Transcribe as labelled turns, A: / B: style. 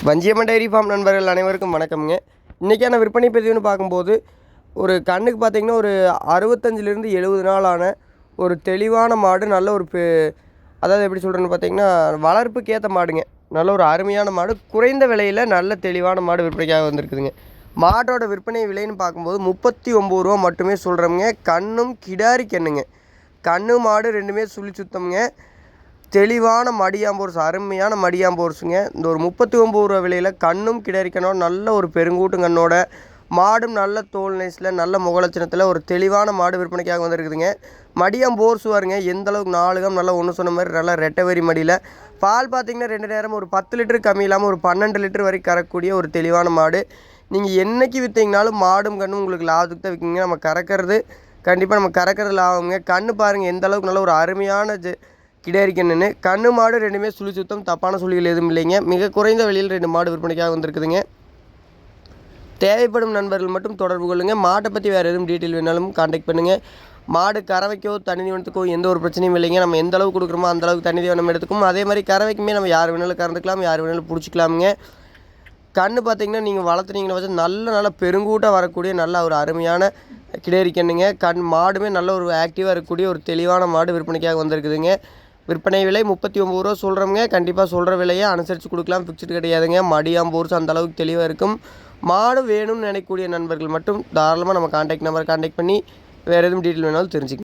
A: Vanjiamman dairy farm நண்பர்கள் அனைவருக்கும் வணக்கம்ங்க. இன்றைக்கான விற்பனை பதிவுன்னு பார்க்கும்போது ஒரு கண்ணுக்கு பார்த்திங்கன்னா ஒரு 65லேருந்து 70 நாளான ஒரு தெளிவான மாடு. நல்ல ஒரு அதாவது எப்படி சொல்கிறேன்னு பார்த்திங்கன்னா வளர்ப்புக்கு ஏற்ற மாடுங்க. நல்ல ஒரு அருமையான மாடு, குறைந்த விலையில் நல்ல தெளிவான மாடு விற்பனைக்காக வந்திருக்குதுங்க. மாட்டோட விற்பனை விலைன்னு பார்க்கும்போது 39 ரூபா மட்டுமே சொல்கிறோம்ங்க. கண்ணும் கிடாரி கண்ணுங்க. கண்ணு மாடு ரெண்டுமே சுழி சுத்தம்ங்க. தெளிவான மடியாம்போர்ஸ், அருமையான மடியாம்போர்ஸுங்க. இந்த ஒரு 39 ரூபா விலையில் கண்ணும் கிடாரிக்கனோட நல்ல ஒரு பெருங்கூட்டும் கண்ணோட மாடும் நல்ல தோல் நைஸில் நல்ல முகலட்சணத்தில் ஒரு தெளிவான மாடு விற்பனைக்காக வந்துருக்குதுங்க. மடியாம்போர்ஸ் வாருங்க எந்த அளவுக்கு 4 கம் நல்லா ஒன்று சொன்ன மாதிரி நல்லா ரெட்டவரி மடியில். பால் பார்த்திங்கன்னா 2 நேரம் ஒரு 10 லிட்டர் கம்மி இல்லாமல் ஒரு 12 லிட்டர் வரைக்கும் கறக்கக்கூடிய ஒரு தெளிவான மாடு. நீங்கள் என்றைக்கு விற்றீங்கனாலும் மாடும் கண்ணும் உங்களுக்கு லாபத்துக்கு தான் விற்கிங்க. நம்ம கறக்கிறது கண்டிப்பாக நம்ம கறக்கிறது லாபங்க. கண்ணு பாருங்கள் எந்த அளவுக்கு நல்ல ஒரு அருமையான கிடாரிக்கண்ணுன்னு. கண்ணு மாடு ரெண்டுமே சுழி சுத்தம், தப்பான சுழிகள் எதுவும் இல்லைங்க. மிக குறைந்த விலையில் 2 மாடு விற்பனைக்காக வந்திருக்குதுங்க. தேவைப்படும் நண்பர்கள் மட்டும் தொடர்பு கொள்ளுங்கள். மாட்டை பற்றி வேறு எதுவும் டீட்டெயில் வேணாலும் கான்டாக்ட் பண்ணுங்கள். மாடு கறவைக்கோ தண்ணி தீவனத்துக்கோ எந்த ஒரு பிரச்சனையும் இல்லைங்க. நம்ம எந்த அளவுக்கு கொடுக்குறோமோ அந்த அளவுக்கு தண்ணி தீவனம் எடுத்துக்கும். அதே மாதிரி கறவைக்குமே நம்ம யார் வேணாலும் கறந்துக்கலாம், யார் வேணாலும் பிடிச்சிக்கலாமுங்க. கண்ணு பார்த்திங்கன்னா நீங்கள் வளர்த்துனீங்கன்னா வச்சு நல்ல பெருங்கூட்டாக வரக்கூடிய நல்ல ஒரு அருமையான கிடாரிக்கண்ணுங்க. மாடுமே நல்ல ஒரு ஆக்டிவாக இருக்கக்கூடிய ஒரு தெளிவான மாடு விற்பனைக்காக வந்திருக்குதுங்க. விற்பனை விலை 39 ரூபா சொல்கிறோம்ங்க. கண்டிப்பாக சொல்கிற விலையை அனுசரித்து கொடுக்கலாம், ஃபிக்ஸ்டு கிடையாதுங்க. மடியாம்போர்ஸ் அந்த அளவுக்கு தெளிவாக இருக்கும். மாடு வேணும்னு நினைக்கக்கூடிய நண்பர்கள் மட்டும் தாராளமாக நம்ம கான்டாக்ட் நம்பரை கான்டாக்ட் பண்ணி வேறு எதுவும் டீட்டெயில் வேணாலும் தெரிஞ்சுக்கலாம்.